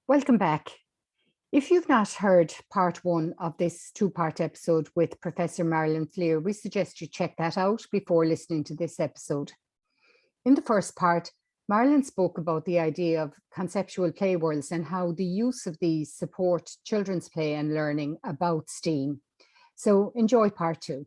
Welcome back. If you've not heard part one of this two-part episode with Professor Marilyn Fleer, we suggest you check that out before listening to this episode. In the first part, Marilyn spoke about the idea of conceptual play worlds and how the use of these support children's play and learning about STEAM. So enjoy part two.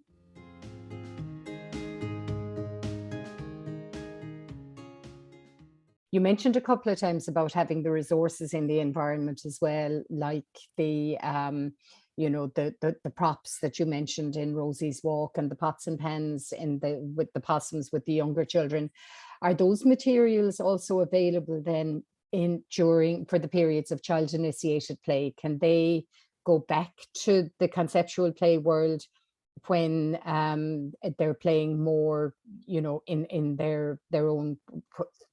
You mentioned a couple of times about having the resources in the environment as well, like the props that you mentioned in Rosie's Walk and the pots and pans with the possums with the younger children. Are those materials also available then for the periods of child initiated play? Can they go back to the conceptual play world when they're playing more, in their own,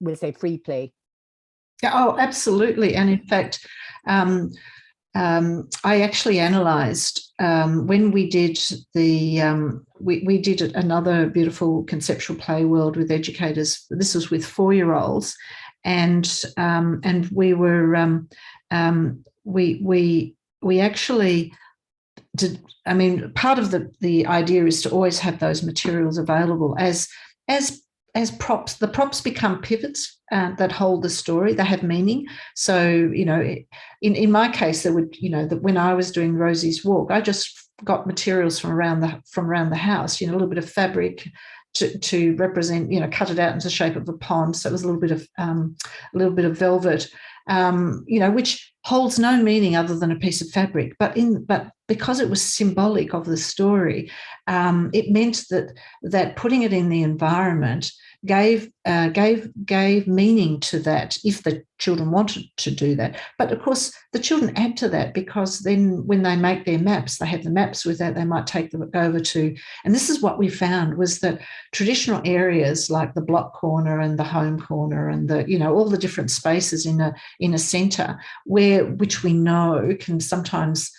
we'll say, free play? Oh, absolutely. And in fact, I actually analysed when we did we did another beautiful conceptual play world with educators. This was with 4-year-olds, and we were we actually did. I mean, part of the idea is to always have those materials available as props. The props become pivots that hold the story. They have meaning. So, in my case, there would, that when I was doing Rosie's Walk, I just got materials from around the house. A little bit of fabric to represent, cut it out into the shape of a pond. So it was a little bit of velvet, which holds no meaning other than a piece of fabric. But because it was symbolic of the story, it meant that putting it in the environment gave meaning to that if the children wanted to do that. But of course, the children add to that, because then when they make their maps, they have the maps with that. They might take them over to, and this is what we found, was that traditional areas like the block corner and the home corner and all the different spaces in a centre, which we know can sometimes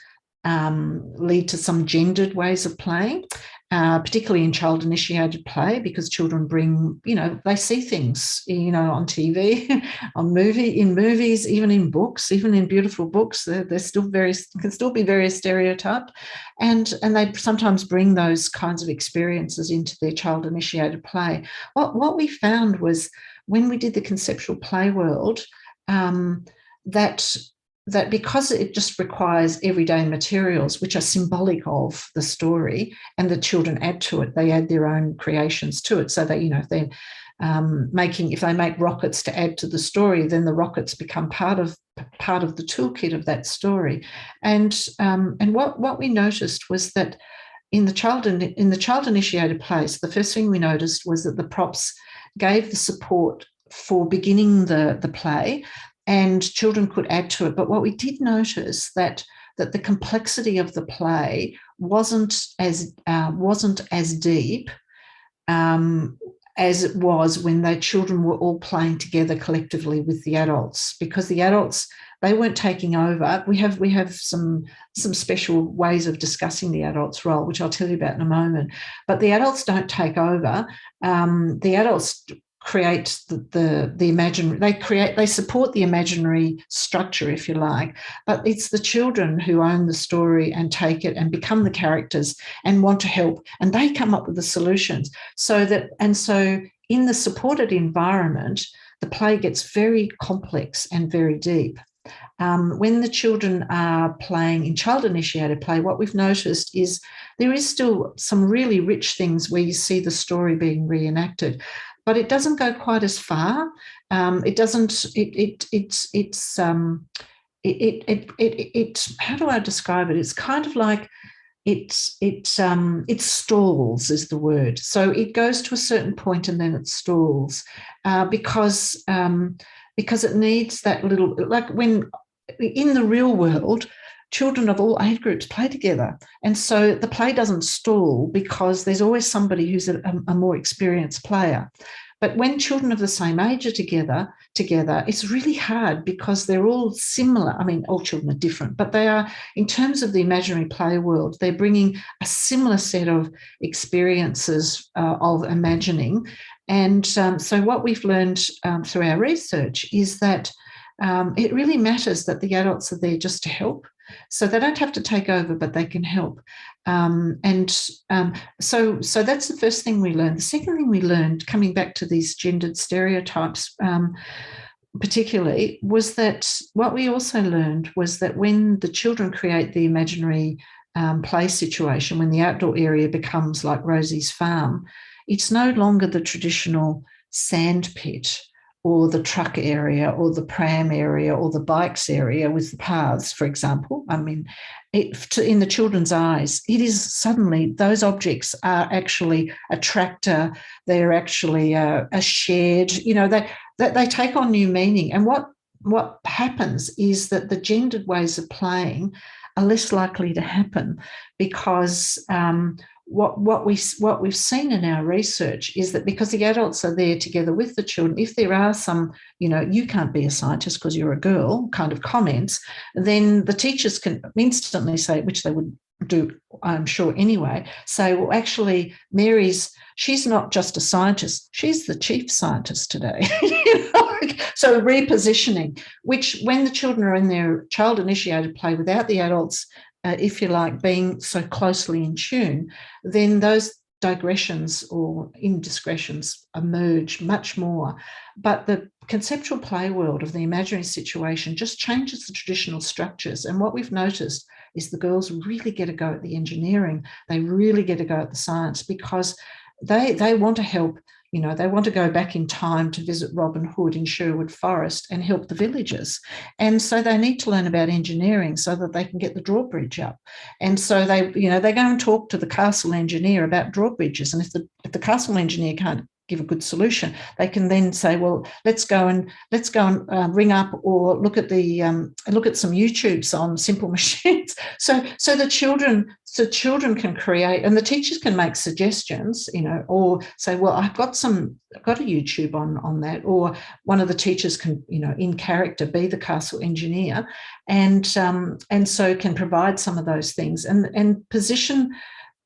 lead to some gendered ways of playing, particularly in child-initiated play, because children bring, they see things, on TV, in movies, even in books, even in beautiful books. They're still can still be very stereotyped, and they sometimes bring those kinds of experiences into their child-initiated play. What we found was, when we did the conceptual play world, that because it just requires everyday materials which are symbolic of the story, and the children add to it, they add their own creations to it. So that, if they make rockets to add to the story, then the rockets become part of the toolkit of that story. And what we noticed was that in the child initiated plays, the first thing we noticed was that the props gave the support for beginning the play, and children could add to it. But what we did notice that the complexity of the play wasn't as deep as it was when the children were all playing together collectively with the adults, because the adults, they weren't taking over. We have some special ways of discussing the adults' role, which I'll tell you about in a moment. But the adults don't take over. The adults create the imaginary, they support the imaginary structure, if you like, but it's the children who own the story and take it and become the characters and want to help, and they come up with the solutions. So in the supported environment, the play gets very complex and very deep. When the children are playing in child-initiated play, what we've noticed is there is still some really rich things where you see the story being reenacted, but it doesn't go quite as far. It doesn't. It's how do I describe it? It's kind of like it stalls is the word. So it goes to a certain point and then it stalls because it needs that little, like when in the real world, children of all age groups play together. And so the play doesn't stall because there's always somebody who's a more experienced player. But when children of the same age are together, it's really hard because they're all similar. I mean, all children are different, but they are, in terms of the imaginary play world, they're bringing a similar set of experiences of imagining. And so what we've learned through our research is that it really matters that the adults are there just to help. So they don't have to take over, but they can help. So that's the first thing we learned. The second thing we learned, coming back to these gendered stereotypes, particularly, was that what we also learned was that when the children create the imaginary play situation, when the outdoor area becomes like Rosie's farm, it's no longer the traditional sand pit or the truck area or the pram area or the bikes area with the paths, for example. I mean, in the children's eyes, it is suddenly those objects are actually a tractor, they're actually a shed, they take on new meaning. And what happens is that the gendered ways of playing are less likely to happen, because what we've seen in our research is that because the adults are there together with the children, if there are some, you can't be a scientist because you're a girl kind of comments, then the teachers can instantly say, which they would do, I'm sure anyway, say, well, actually, she's not just a scientist, she's the chief scientist today. So repositioning, which when the children are in their child-initiated play without the adults, if you like, being so closely in tune, then those digressions or indiscretions emerge much more. But the conceptual play world of the imaginary situation just changes the traditional structures. And what we've noticed is the girls really get a go at the engineering. They really get a go at the science, because they want to help. They want to go back in time to visit Robin Hood in Sherwood Forest and help the villagers. And so they need to learn about engineering so that they can get the drawbridge up. And so they go and talk to the castle engineer about drawbridges. And if the castle engineer can't give a good solution, they can then say, well, let's go and ring up or look at some YouTubes on simple machines. So the children can create, and the teachers can make suggestions, or say, well, I've got a YouTube on that, or one of the teachers can, in character, be the castle engineer, and so can provide some of those things and position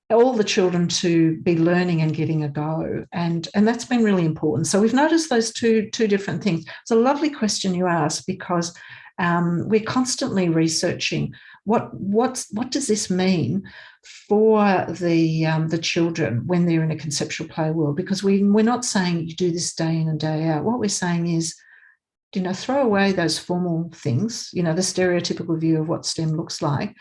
all the children to be learning and getting a go. And that's been really important. So we've noticed those two different things. It's a lovely question you asked, because we're constantly researching what does this mean for the children when they're in a conceptual play world, because we're not saying you do this day in and day out. What we're saying is, throw away those formal things, the stereotypical view of what STEM looks like,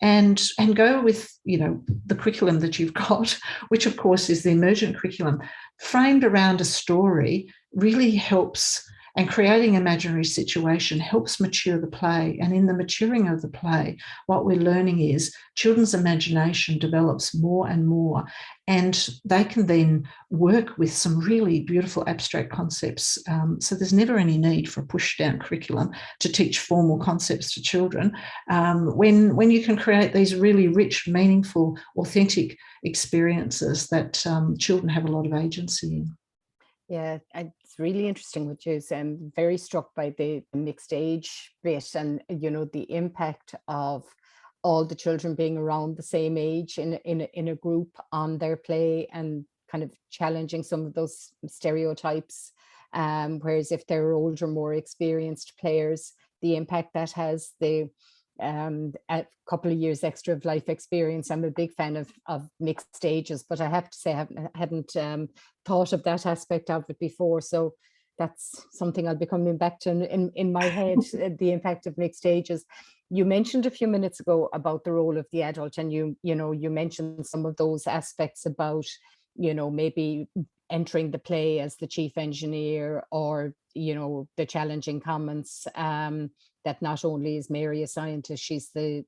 and go with, the curriculum that you've got, which of course is the emergent curriculum, framed around a story, really helps. And creating an imaginary situation helps mature the play. And in the maturing of the play, what we're learning is children's imagination develops more and more, and they can then work with some really beautiful abstract concepts. So there's never any need for a push-down curriculum to teach formal concepts to children. When you can create these really rich, meaningful, authentic experiences that children have a lot of agency in. Yeah, it's really interesting what you said. I'm very struck by the mixed age bit, and the impact of all the children being around the same age in a group on their play, and kind of challenging some of those stereotypes. Whereas if they're older, more experienced players, the impact that has, a couple of years extra of life experience. I'm a big fan of mixed stages, but I have to say I hadn't thought of that aspect of it before. So that's something I'll be coming back to in my head, the impact of mixed stages. You mentioned a few minutes ago about the role of the adult, and you mentioned some of those aspects about, maybe entering the play as the chief engineer, or, the challenging comments that not only is Mary a scientist, she's the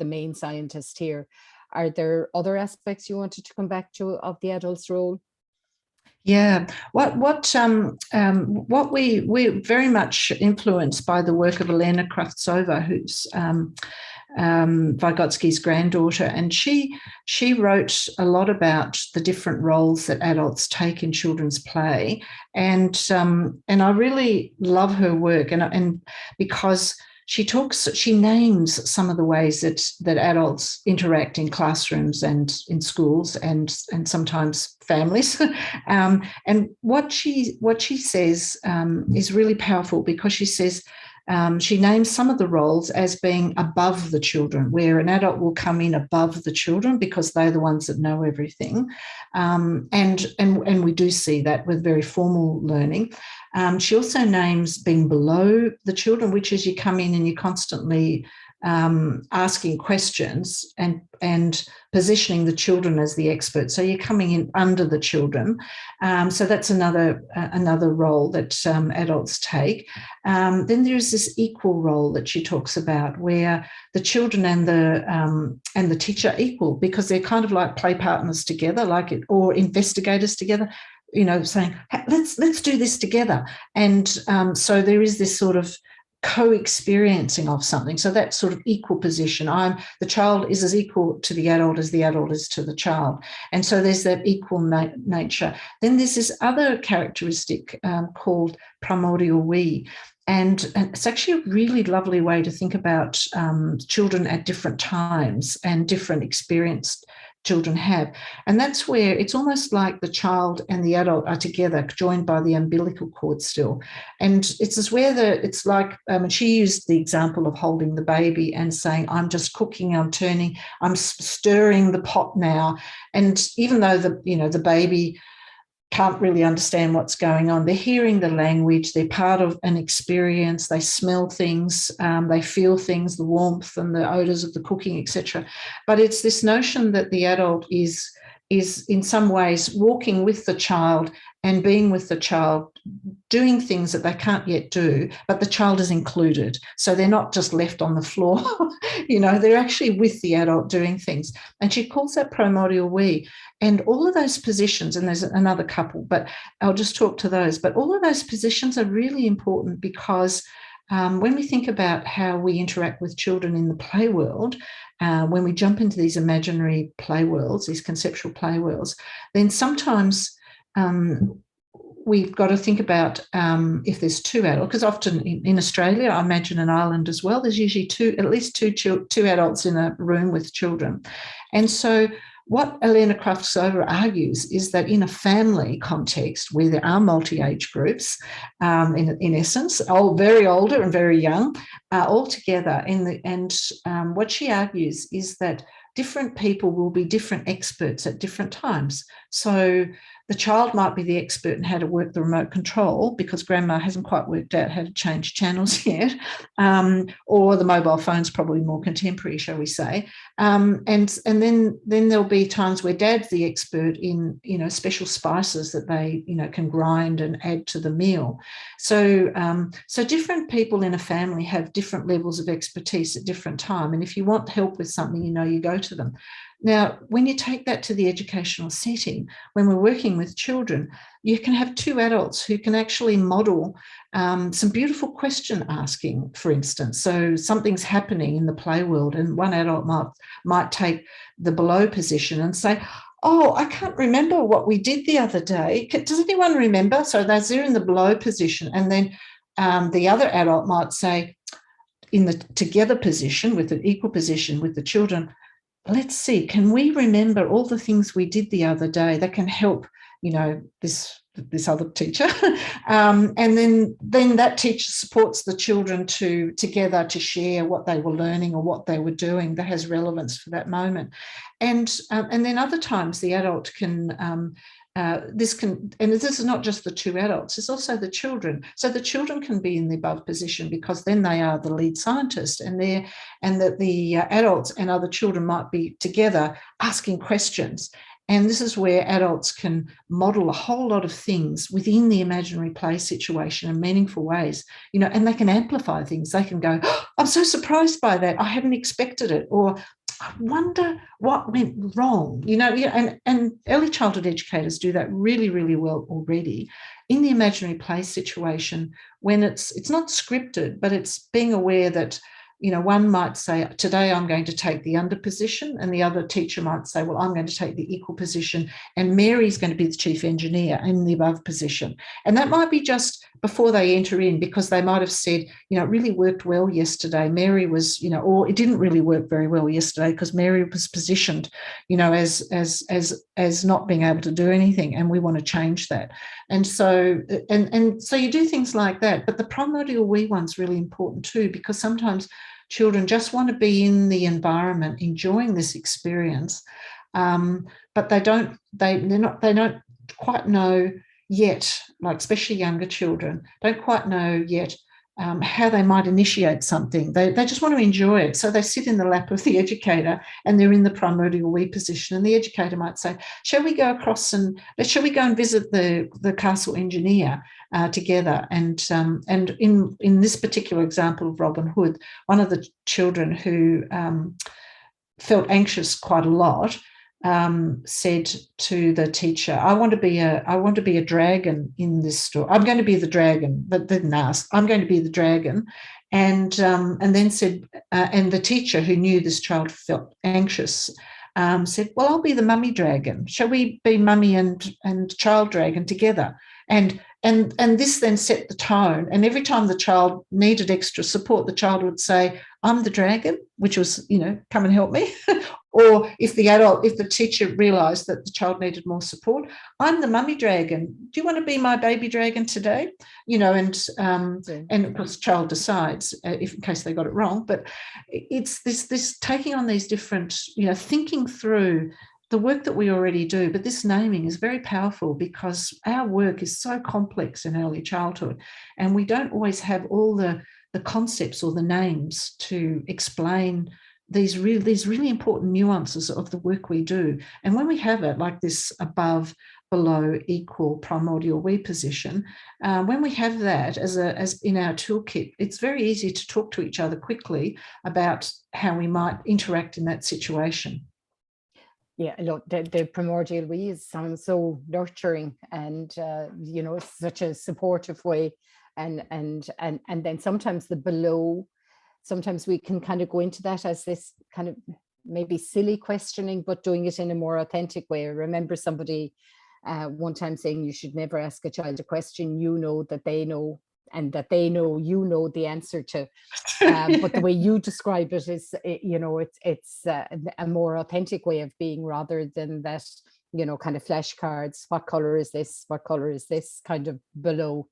main scientist here. Are there other aspects you wanted to come back to of the adult's role? Yeah, what we're very much influenced by the work of Elena Kravtsova, who's Vygotsky's granddaughter, and she wrote a lot about the different roles that adults take in children's play, and I really love her work, and because she names some of the ways that adults interact in classrooms and in schools and sometimes families. And what she says is really powerful, because she says she names some of the roles as being above the children, where an adult will come in above the children because they're the ones that know everything. And we do see that with very formal learning. She also names being below the children, which is you come in and you're constantly asking questions and positioning the children as the expert. So you're coming in under the children. So that's another role that adults take. Then there's this equal role that she talks about, where the children and the teacher are equal, because they're kind of like play partners together, or investigators together. Saying, hey, let's do this together. And so there is this sort of co-experiencing of something. So that sort of equal position. The child is as equal to the adult as the adult is to the child. And so there's that equal nature. Then there's this other characteristic called primordial we. And it's actually a really lovely way to think about children at different times and different experience children have. And that's where it's almost like the child and the adult are together, joined by the umbilical cord still. And it's where it's like, she used the example of holding the baby and saying, I'm just cooking, I'm turning, I'm stirring the pot now. And even though the baby can't really understand what's going on, they're hearing the language, they're part of an experience, they smell things, they feel things, the warmth and the odours of the cooking, etc. But it's this notion that the adult is in some ways walking with the child and being with the child, doing things that they can't yet do, but the child is included. So they're not just left on the floor, they're actually with the adult doing things. And she calls that primordial we. And all of those positions, and there's another couple, but I'll just talk to those. But all of those positions are really important because when we think about how we interact with children in the play world, when we jump into these imaginary play worlds, these conceptual play worlds, then sometimes we've got to think about if there's two adults, because often in Australia, I imagine in Ireland as well, there's usually at least two adults in a room with children. And so what Elena Kraftsova argues is that in a family context where there are multi-age groups, in essence, very older and very young, all together, what she argues is that different people will be different experts at different times. So the child might be the expert in how to work the remote control because grandma hasn't quite worked out how to change channels yet, or the mobile phone's probably more contemporary, shall we say. And then there'll be times where dad's the expert in, special spices that they, can grind and add to the meal. So different people in a family have different levels of expertise at different time. And if you want help with something, you go to them. Now, when you take that to the educational setting, when we're working with children, you can have two adults who can actually model some beautiful question asking, for instance. So something's happening in the play world and one adult might take the below position and say, oh, I can't remember what we did the other day. Does anyone remember? So they're in the below position. And then the other adult might say, in the together position, with an equal position with the children, let's see, can we remember all the things we did the other day that can help, this other teacher? And then that teacher supports the children together to share what they were learning or what they were doing that has relevance for that moment. And then other times the adult can, this is not just the two adults, it's also the children. So the children can be in the above position because then they are the lead scientist, and that the adults and other children might be together asking questions. And this is where adults can model a whole lot of things within the imaginary play situation in meaningful ways, and they can amplify things. They can go, oh, I'm so surprised by that. I hadn't expected it. Or I wonder what went wrong, and early childhood educators do that really, really well already in the imaginary play situation when it's not scripted, but it's being aware that, one might say, today I'm going to take the under position, and the other teacher might say, well, I'm going to take the equal position, and Mary's going to be the chief engineer in the above position. And that might be just before they enter in, because they might have said, it really worked well yesterday. Mary was, or it didn't really work very well yesterday because Mary was positioned, as not being able to do anything, and we want to change that. And so you do things like that. But the primordial we one's really important too, because sometimes children just want to be in the environment, enjoying this experience, but they don't quite know yet, like especially younger children, don't quite know yet how they might initiate something. They just want to enjoy it. So they sit in the lap of the educator and they're in the primordial we position. And the educator might say, shall we go and visit the castle engineer together? And in this particular example of Robin Hood, one of the children who felt anxious quite a lot said to the teacher, I want to be a dragon in this story. I'm going to be the dragon, but didn't ask. I'm going to be the dragon. And then said, and the teacher, who knew this child felt anxious, said, well, I'll be the mummy dragon. Shall we be mummy and child dragon together? And this then set the tone. And every time the child needed extra support, the child would say, I'm the dragon, which was, come and help me. Or if the teacher realised that the child needed more support, I'm the mummy dragon. Do you want to be my baby dragon today? And of course, the child decides if in case they got it wrong. But it's this taking on these different, thinking through the work that we already do. But this naming is very powerful because our work is so complex in early childhood, and we don't always have all the concepts or the names to explain these really important nuances of the work we do. And when we have it like this above, below, equal, primordial we position, when we have that as in our toolkit, it's very easy to talk to each other quickly about how we might interact in that situation. Yeah, look, the primordial we sounds so nurturing, and such a supportive way, and then sometimes the below. Sometimes we can kind of go into that as this kind of maybe silly questioning, but doing it in a more authentic way. I remember somebody one time saying you should never ask a child a question that they know, and that they know the answer to. But the way you describe it is, it's a more authentic way of being, rather than that, kind of flashcards. What color is this? What color is this? Kind of below.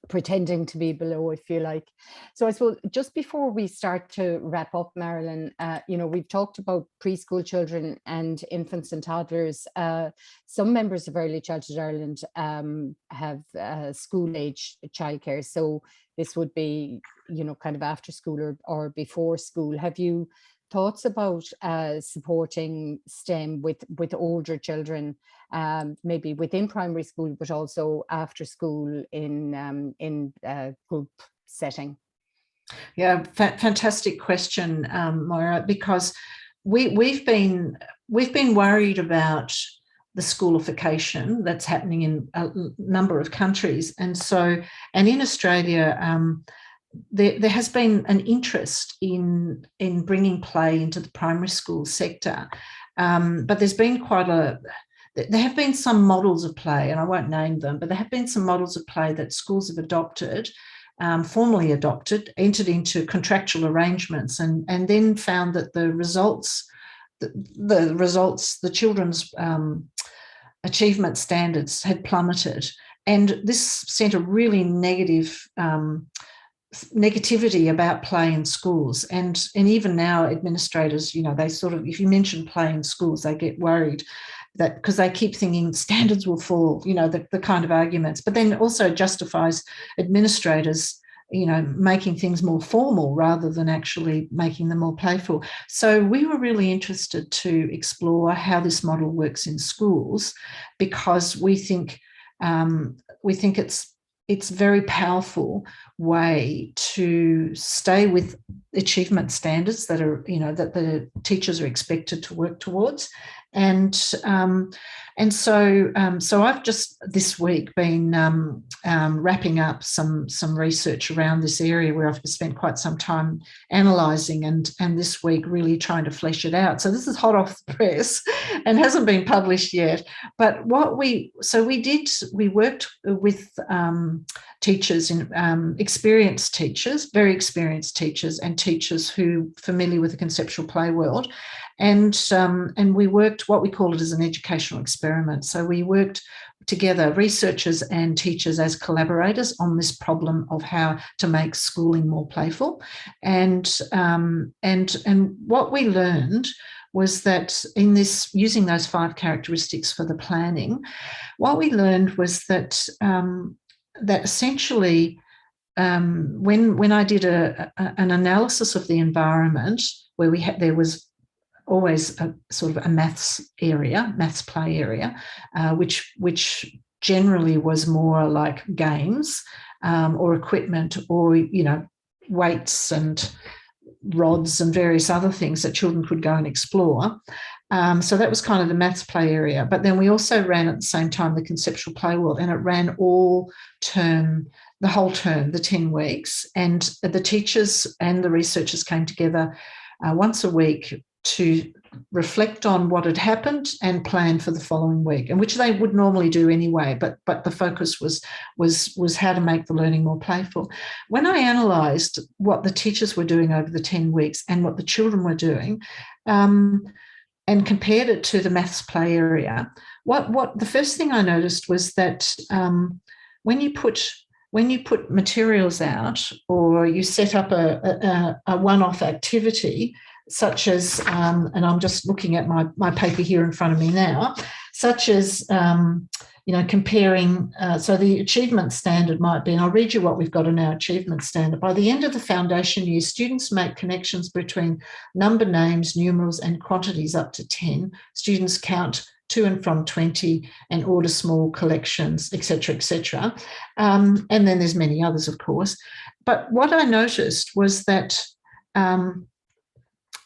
Pretending to be below, if you like. So I suppose just before we start to wrap up, Marilyn, we've talked about preschool children and infants and toddlers. Some members of Early Childhood Ireland have school age childcare. So this would be, kind of after school or before school. Have you thoughts about supporting STEM with older children, maybe within primary school, but also after school in group setting? Yeah, fantastic question, Moira, because we've been worried about the schoolification that's happening in a number of countries, and in Australia. There has been an interest in bringing play into the primary school sector, but there's been there have been some models of play, and I won't name them, but there have been some models of play that schools have adopted, formally adopted, entered into contractual arrangements, and then found that the children's achievement standards had plummeted, and this sent a really negativity about play in schools, and even now administrators, they sort of, if you mention play in schools, they get worried that because they keep thinking standards will fall, the kind of arguments, but then also justifies administrators making things more formal rather than actually making them more playful. So we were really interested to explore how this model works in schools, because we think it's a very powerful way to stay with achievement standards that are, that the teachers are expected to work towards, So I've just this week been wrapping up some research around this area where I've spent quite some time analysing, and this week really trying to flesh it out. So this is hot off the press and hasn't been published yet. But we worked with teachers, experienced teachers, very experienced teachers, and teachers who are familiar with the conceptual play world. And we worked what we call it as an educational experiment. So we worked together, researchers and teachers as collaborators, on this problem of how to make schooling more playful. And what we learned was that in this, using those 5 characteristics for the planning, what we learned was that that essentially, when I did an analysis of the environment, where there was always a sort of a maths play area, which generally was more like games or equipment, or weights and rods and various other things that children could go and explore. So that was kind of the maths play area. But then we also ran at the same time the conceptual play world, and it ran all term, the whole term, the 10 weeks. And the teachers and the researchers came together once a week to reflect on what had happened and plan for the following week, and which they would normally do anyway, but the focus was how to make the learning more playful. When I analysed what the teachers were doing over the 10 weeks and what the children were doing, and compared it to the maths play area, what the first thing I noticed was that when you put materials out, or you set up a one-off activity, such as, and I'm just looking at my paper here in front of me now, such as, comparing, so the achievement standard might be, and I'll read you what we've got in our achievement standard. By the end of the foundation year, students make connections between number, names, numerals, and quantities up to 10. Students count to and from 20 and order small collections, etc., etc. And then there's many others, of course. But what I noticed was that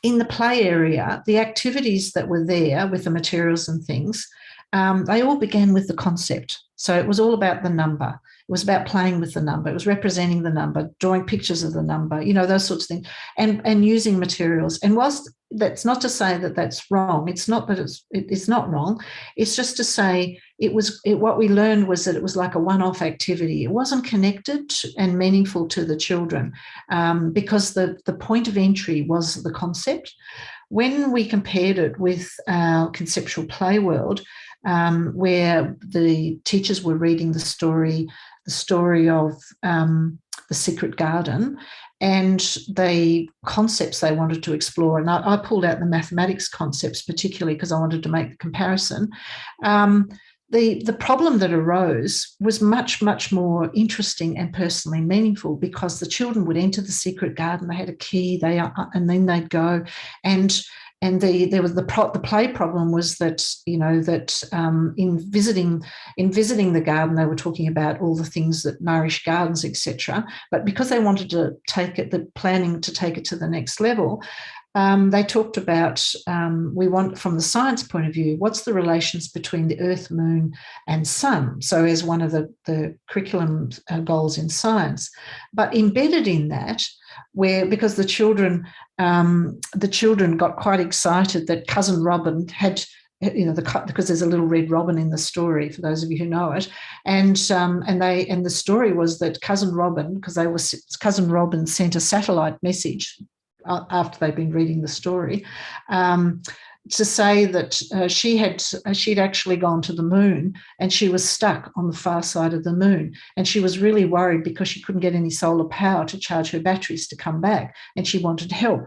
in the play area, the activities that were there with the materials and things, they all began with the concept. So it was all about the number. It was about playing with the number. It was representing the number, drawing pictures of the number, those sorts of things, and using materials. And whilst that's not to say that that's wrong, it's not that it's not wrong. It's just to say what we learned was that it was like a one-off activity. It wasn't connected and meaningful to the children, because the point of entry was the concept. When we compared it with our conceptual play world, where the teachers were reading the story of The Secret Garden, and the concepts they wanted to explore. And I pulled out the mathematics concepts particularly because I wanted to make the comparison. The problem that arose was much, much more interesting and personally meaningful, because the children would enter the secret garden. They had a key, and then they'd go, and there was the play problem was that in visiting the garden, they were talking about all the things that nourish gardens, etc. But because they wanted to take it to the next level, they talked about, we want, from the science point of view, what's the relations between the Earth, Moon and Sun? So as one of the curriculum goals in science. But embedded in that, because the children got quite excited that Cousin Robin had, because there's a little red robin in the story, for those of you who know it, and the story was that Cousin Robin sent a satellite message after they'd been reading the story, to say that she'd actually gone to the moon, and she was stuck on the far side of the moon, and she was really worried because she couldn't get any solar power to charge her batteries to come back, and she wanted help.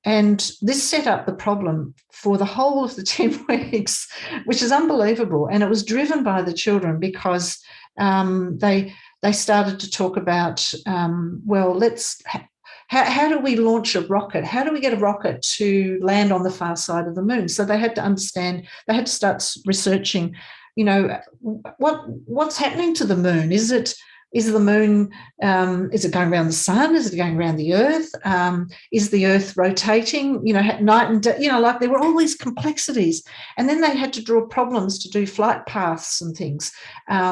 And this set up the problem for the whole of the 10 weeks, which is unbelievable. And it was driven by the children, because they started to talk about, how do we launch a rocket? How do we get a rocket to land on the far side of the moon? So they had to understand, they had to start researching, what's happening to the moon? Is it Is the moon, is it going around the sun? Is it going around the earth? Is the earth rotating, night and day? Like there were all these complexities. And then they had to draw problems to do flight paths and things.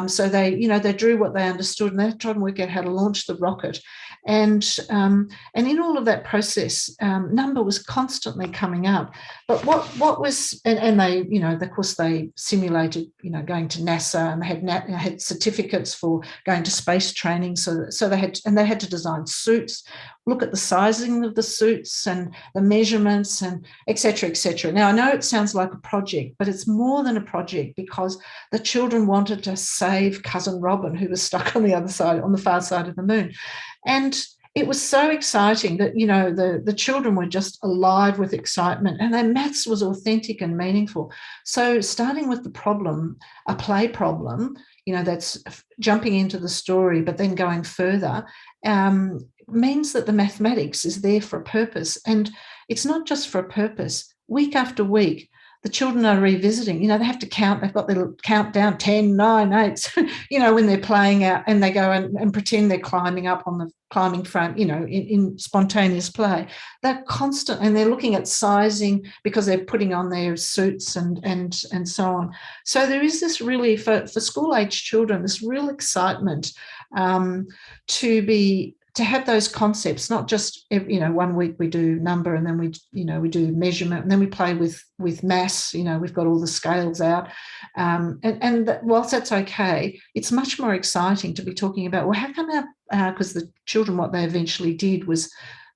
So they drew what they understood, and they tried to work out how to launch the rocket. And in all of that process, number was constantly coming up. But what was, and they, of course, they simulated, going to NASA, and they had certificates for going to space training. So they had to design suits, look at the sizing of the suits and the measurements, and et cetera, et cetera. Now, I know it sounds like a project, but it's more than a project, because the children wanted to save cousin Robin, who was stuck on the far side of the moon. And it was so exciting that, the children were just alive with excitement, and their maths was authentic and meaningful. So starting with the problem, a play problem, that's jumping into the story, but then going further, means that the mathematics is there for a purpose. And it's not just for a purpose. Week after week, the children are revisiting, they have to count. They've got their countdown, 10, 9, 8, when they're playing out, and they go and pretend they're climbing up on the climbing front, in spontaneous play. They're constant, and they're looking at sizing because they're putting on their suits and so on. So there is this really, for school-age children, this real excitement to have those concepts, not just, 1 week we do number, and then we do measurement, and then we play with mass, we've got all the scales out. And whilst that's okay, it's much more exciting to be talking about, well, how come because the children, what they eventually did was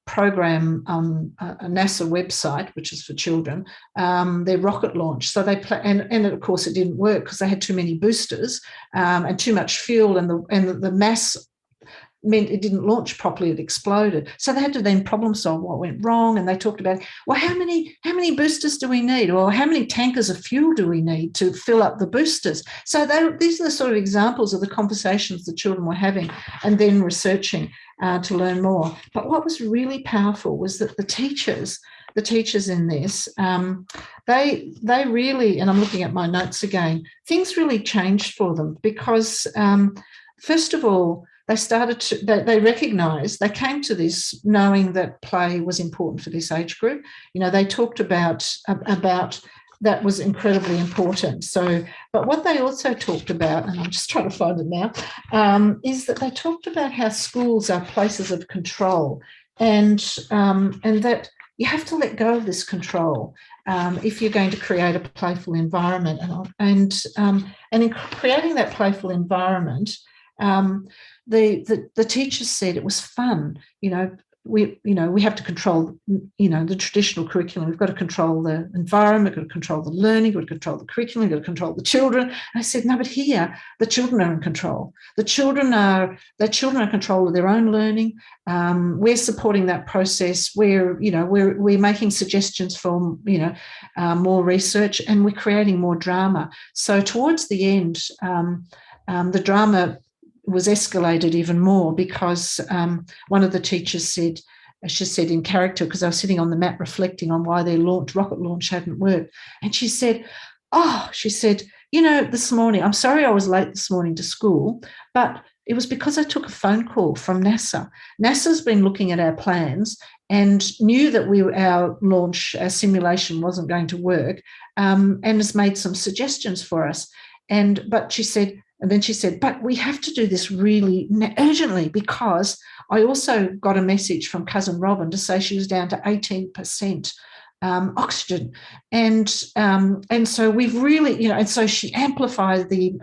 program on a NASA website, which is for children, their rocket launch. So they play, and of course it didn't work because they had too many boosters and too much fuel, and the mass meant it didn't launch properly, it exploded. So they had to then problem solve what went wrong, and they talked about, well, how many boosters do we need, or how many tankers of fuel do we need to fill up the boosters? So these are the sort of examples of the conversations the children were having, and then researching to learn more. But what was really powerful was that the teachers in this, they really, and I'm looking at my notes again, things really changed for them, because first of all, they recognised, they came to this knowing that play was important for this age group. They talked about that was incredibly important. So, but what they also talked about, and I'm just trying to find it now, is that they talked about how schools are places of control, and that you have to let go of this control if you're going to create a playful environment. And in creating that playful environment, the teachers said it was fun. We have to control, the traditional curriculum. We've got to control the environment, we've got to control the learning, we've got to control the curriculum, we've got to control the children. And I said, no, but here, the children are in control. The children are in control of their own learning. We're supporting that process. We're making suggestions for, more research, and we're creating more drama. So towards the end, the drama was escalated even more, because one of the teachers said, she said in character, because I was sitting on the mat reflecting on why their rocket launch hadn't worked, and she said, this morning, I'm sorry I was late this morning to school, but it was because I took a phone call from NASA. NASA's been looking at our plans and knew that our simulation wasn't going to work, and has made some suggestions for us. But she said, but we have to do this really urgently, because I also got a message from cousin Robin to say she was down to 18% oxygen. And so we've really, and so she amplified the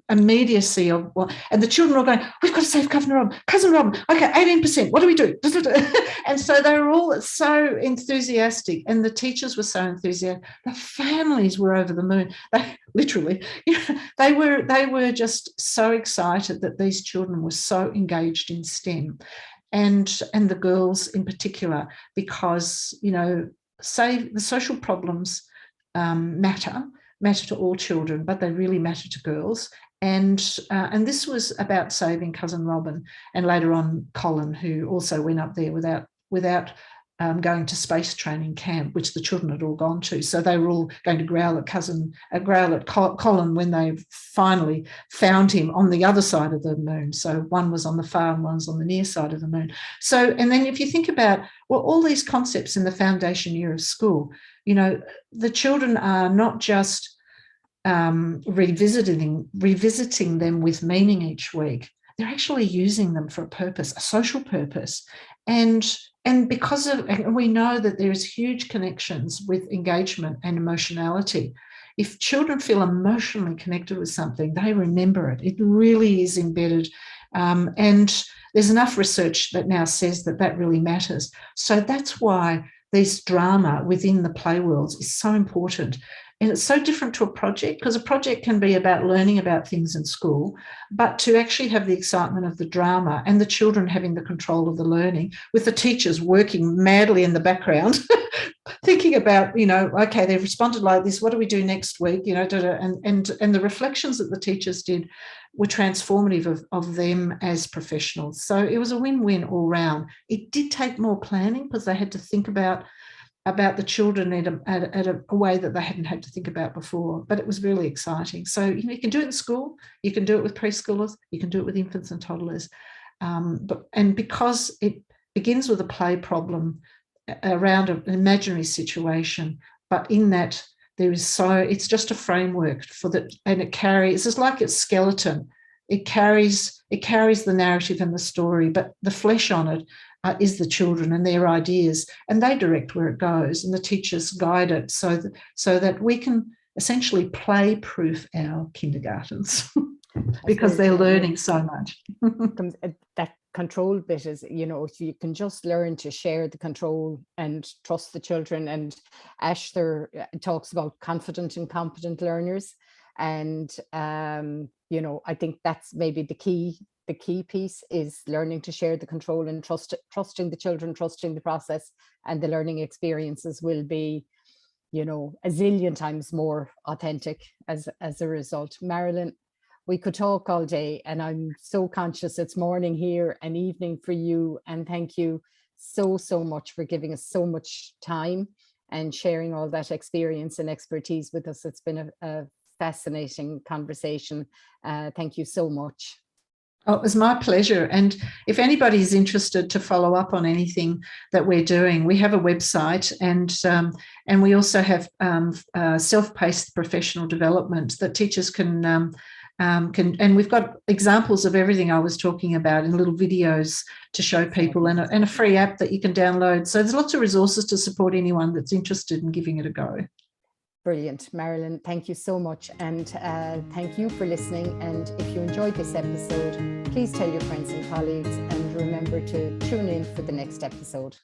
immediacy of and the children were going, we've got to save cousin Robin. Okay, 18%, what do we do? And so they were all so enthusiastic, and the teachers were so enthusiastic. The families were over the moon. They literally, they were just so excited that these children were so engaged in STEM, and the girls in particular, because, the social problems matter to all children, but they really matter to girls. And this was about saving cousin Robin, and later on Colin, who also went up there without going to space training camp, which the children had all gone to. So they were all going to growl at Colin when they finally found him on the other side of the moon. So one was on the far and one's on the near side of the moon. So, and then if you think about, well, all these concepts in the foundation year of school, you know, the children are not just revisiting them with meaning each week. They're actually using them for a purpose, a social purpose. And because of, and we know that there's huge connections with engagement and emotionality. If children feel emotionally connected with something, they remember it. It really is embedded. And there's enough research that now says that that really matters. So that's why this drama within the play worlds is so important. And it's so different to a project, because a project can be about learning about things in school, but to actually have the excitement of the drama and the children having the control of the learning, with the teachers working madly in the background, thinking about, you know, okay, they've responded like this, what do we do next week? You know, and the reflections that the teachers did were transformative of them as professionals. So it was a win-win all round. It did take more planning because they had to think about the children at a way that they hadn't had to think about before, but it was really exciting. So, you know, you can do it in school, you can do it with preschoolers, you can do it with infants and toddlers. And because it begins with a play problem around an imaginary situation, but in that there is it's just a framework for that, and it carries, it's like its skeleton. It carries the narrative and the story, but the flesh on it is the children and their ideas, and they direct where it goes, and the teachers guide it so that we can essentially play-proof our kindergartens because they're learning so much. That control bit is, you know, if you can just learn to share the control and trust the children. And Ash there talks about confident and competent learners. And, you know, I think that's maybe the key piece is learning to share the control and trusting the children, trusting the process, and the learning experiences will be, you know, a zillion times more authentic as a result. Marilyn, we could talk all day, and I'm so conscious it's morning here and evening for you. And thank you so much for giving us so much time and sharing all that experience and expertise with us. It's been a fascinating conversation. Thank you so much. Oh, it was my pleasure. And if anybody is interested to follow up on anything that we're doing, we have a website, and we also have self-paced professional development that teachers can, and we've got examples of everything I was talking about in little videos to show people, and a free app that you can download. So there's lots of resources to support anyone that's interested in giving it a go. Brilliant. Marilyn, thank you so much. And thank you for listening. And if you enjoyed this episode, please tell your friends and colleagues, and remember to tune in for the next episode.